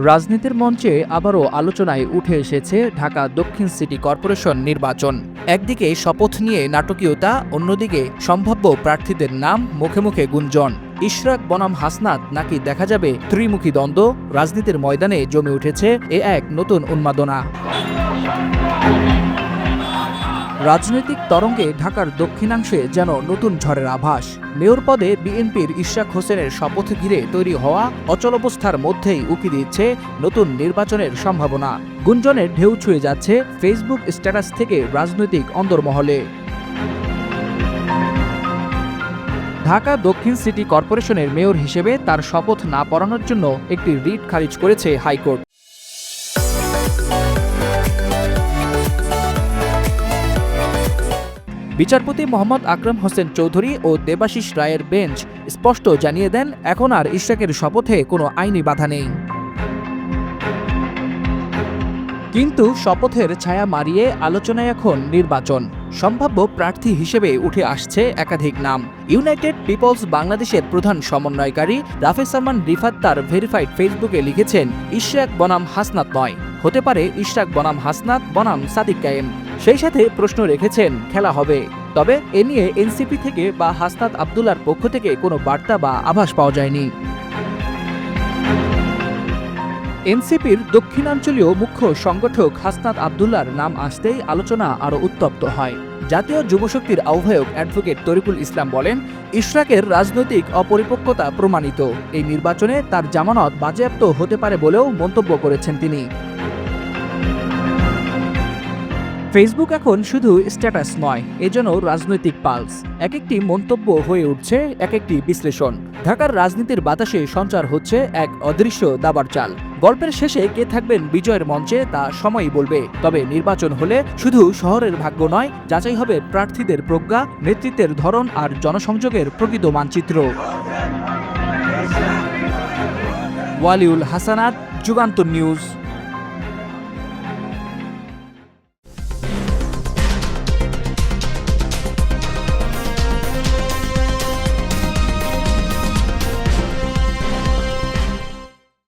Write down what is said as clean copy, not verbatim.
রাজনীতির মঞ্চে আবারও আলোচনায় উঠে এসেছে ঢাকা দক্ষিণ সিটি কর্পোরেশন নির্বাচন। একদিকে শপথ নিয়ে নাটকীয়তা, অন্যদিকে সম্ভাব্য প্রার্থীদের নাম মুখে মুখে গুঞ্জন। ইশরাক বনাম হাসনাত নাকি দেখা যাবে ত্রিমুখী দ্বন্দ্ব? রাজনীতির ময়দানে জমে উঠেছে এক নতুন উন্মাদনা। রাজনৈতিক তরঙ্গে ঢাকার দক্ষিণাংশে যেন নতুন ঝড়ের আভাস। মেয়র পদে বিএনপির ইশরাক হোসেনের শপথ ঘিরে তৈরি হওয়া অচলাবস্থার মধ্যেই উকি দিচ্ছে নতুন নির্বাচনের সম্ভাবনা। গুঞ্জনের ঢেউ ছুঁয়ে যাচ্ছে ফেসবুক স্ট্যাটাস থেকে রাজনৈতিক অন্দরমহলে। ঢাকা দক্ষিণ সিটি কর্পোরেশনের মেয়র হিসেবে তার শপথ না পড়ানোর জন্য একটি রিট খারিজ করেছে হাইকোর্ট। বিচারপতি মোহাম্মদ আকরাম হোসেন চৌধুরী ও দেবাশিস রায়ের বেঞ্চ স্পষ্ট জানিয়ে দেন, এখন আর ইশরাকের শপথে কোনো আইনি বাধা নেই। কিন্তু শপথের ছায়া মারিয়ে আলোচনায় এখন নির্বাচন। সম্ভাব্য প্রার্থী হিসেবে উঠে আসছে একাধিক নাম। ইউনাইটেড পিপলস বাংলাদেশের প্রধান সমন্বয়কারী রাফে সালমান রিফাত তার ভেরিফাইড ফেসবুকে লিখেছেন, ইশরাক বনাম হাসনাত নয়, হতে পারে ইশরাক বনাম হাসনাত বনাম সাদিক কায়েম। সেই সাথে প্রশ্ন রেখেছেন, খেলা হবে, তবে এ নিয়ে এনসিপি থেকে বা হাসনাত আবদুল্লার পক্ষ থেকে কোনো বার্তা বা আভাস পাওয়া যায়নি। এনসিপির দক্ষিণাঞ্চলীয় মুখ্য সংগঠক হাসনাত আবদুল্লার নাম আসতেই আলোচনা আরও উত্তপ্ত হয়। জাতীয় যুবশক্তির আহ্বায়ক অ্যাডভোকেট তরিকুল ইসলাম বলেন, ইশরাকের রাজনৈতিক অপরিপক্কতা প্রমাণিত। এই নির্বাচনে তার জামানত বাজেয়াপ্ত হতে পারে বলেও মন্তব্য করেছেন তিনি। ফেসবুক এখন শুধু স্ট্যাটাস নয়, এজন্য রাজনৈতিক পালস। এক একটি মন্তব্য হয়ে উঠছে এক একটি বিশ্লেষণ। ঢাকার রাজনীতির বাতাসে সঞ্চার হচ্ছে এক অদৃশ্য দাবার চাল। গল্পের শেষে কে থাকবেন বিজয়ের মঞ্চে তা সময়ই বলবে। তবে নির্বাচন হলে শুধু শহরের ভাগ্য নয়, যাচাই হবে প্রার্থীদের প্রজ্ঞা, নেতৃত্বের ধরন আর জনসংযোগের প্রকৃত মানচিত্র। ওয়ালিউল হাসানাত, যুগান্তর নিউজ।